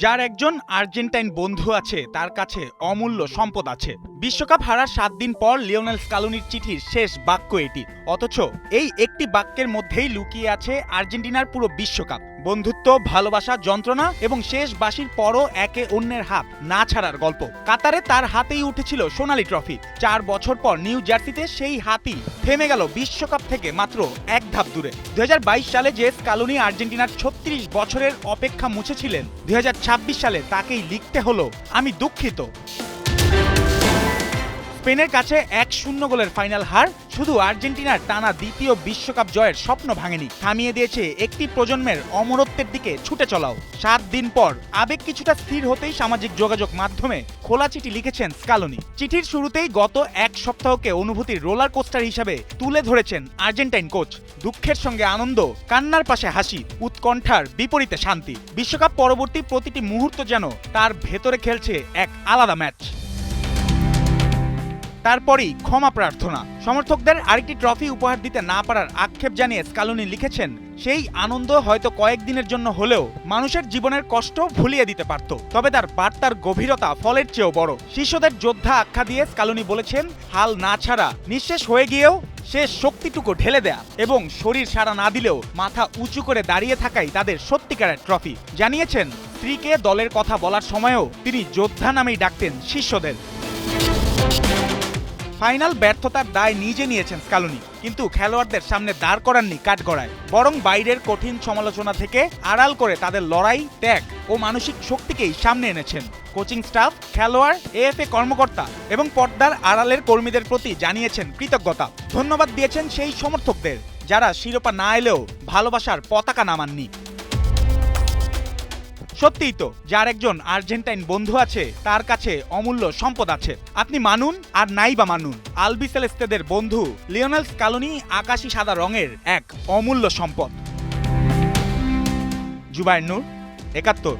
যার একজন আর্জেন্টাইন বন্ধু আছে তার কাছে অমূল্য সম্পদ আছে। বিশ্বকাপ হারার 7 দিন পর লিওনেল স্কালোনির চিঠির শেষ বাক্য এটি। অথচ এই একটি বাক্যের মধ্যেই লুকিয়ে আছে আর্জেন্টিনার পুরো বিশ্বকাপ। বন্ধুত্ব, ভালোবাসা, যন্ত্রণা এবং শেষ বাঁশির পরও একে অন্যের হাত না ছাড়ার গল্প। কাতারে তার হাতেই উঠেছিল সোনালী ট্রফি। 4 বছর পর নিউ জার্সিতে সেই হাতই থেমে গেল বিশ্বকাপ থেকে মাত্র এক ধাপ দূরে। 2022 সালে যে স্কালোনি আর্জেন্টিনার 36 বছরের অপেক্ষা মুছেছিলেন, 2026 সালে তাকেই লিখতে হলো আমি দুঃখিত। স্পেনের কাছে 1-0 গোলের ফাইনাল হার শুধু আর্জেন্টিনার টানা দ্বিতীয় বিশ্বকাপ জয়ের স্বপ্ন ভাঙেনি, থামিয়ে দিয়েছে একটি প্রজন্মের অমরত্বের দিকে ছুটে চলাও। 7 দিন পর আবেগ কিছুটা স্থির হতেই সামাজিক যোগাযোগ মাধ্যমে খোলা চিঠি লিখেছেন স্কালোনি। চিঠির শুরুতেই গত এক সপ্তাহকে অনুভূতির রোলার কোস্টার হিসাবে তুলে ধরেছেন আর্জেন্টাইন কোচ। দুঃখের সঙ্গে আনন্দ, কান্নার পাশে হাসি, উৎকণ্ঠার বিপরীতে শান্তি। বিশ্বকাপ পরবর্তী প্রতিটি মুহূর্ত যেন তার ভেতরে খেলছে এক আলাদা ম্যাচ। তারপরই ক্ষমা প্রার্থনা। সমর্থকদের আরেকটি ট্রফি উপহার দিতে না পারার আক্ষেপ জানিয়ে স্কালোনি লিখেছেন, সেই আনন্দ হয়তো কয়েকদিনের জন্য হলেও মানুষের জীবনের কষ্ট ভুলিয়ে দিতে পারত, তবে তার বার্তার গভীরতা ফলের চেয়েও বড়। শিষ্যদের যোদ্ধা আখ্যা দিয়ে স্কালোনি বলেছেন, হাল না ছাড়া, নিঃশেষ হয়ে গিয়েও শেষ শক্তিটুকু ঢেলে দেয়া এবং শরীর সাড়া না দিলেও মাথা উঁচু করে দাঁড়িয়ে থাকাই তাদের সত্যিকারের ট্রফি। জানিয়েছেন, স্ত্রীকে দলের কথা বলার সময়ও তিনি যোদ্ধা নামেই ডাকতেন শিষ্যদের। ফাইনাল ব্যর্থতার দায় নিজে নিয়েছেন স্কালোনি, কিন্তু খেলোয়াড়দের সামনে দাঁড় করাননি কাঠগড়ায়, বরং বাইরের কঠিন সমালোচনা থেকে আড়াল করে তাদের লড়াই, ত্যাগ ও মানসিক শক্তিকেই সামনে এনেছেন। কোচিং স্টাফ, খেলোয়াড়, এএফএ কর্মকর্তা এবং পর্দার আড়ালের কর্মীদের প্রতি জানিয়েছেন কৃতজ্ঞতা। ধন্যবাদ দিয়েছেন সেই সমর্থকদের যারা শিরোপা না এলেও ভালোবাসার পতাকা নামাননি। সত্যিই তো, যার একজন আর্জেন্টাইন বন্ধু আছে তার কাছে অমূল্য সম্পদ আছে। আপনি মানুন আর নাই বা মানুন, আলবিসেলেস্তেদের বন্ধু লিওনেল স্কালোনি আকাশী সাদা রঙের এক অমূল্য সম্পদ। জুবায়ের নূর, ৭১।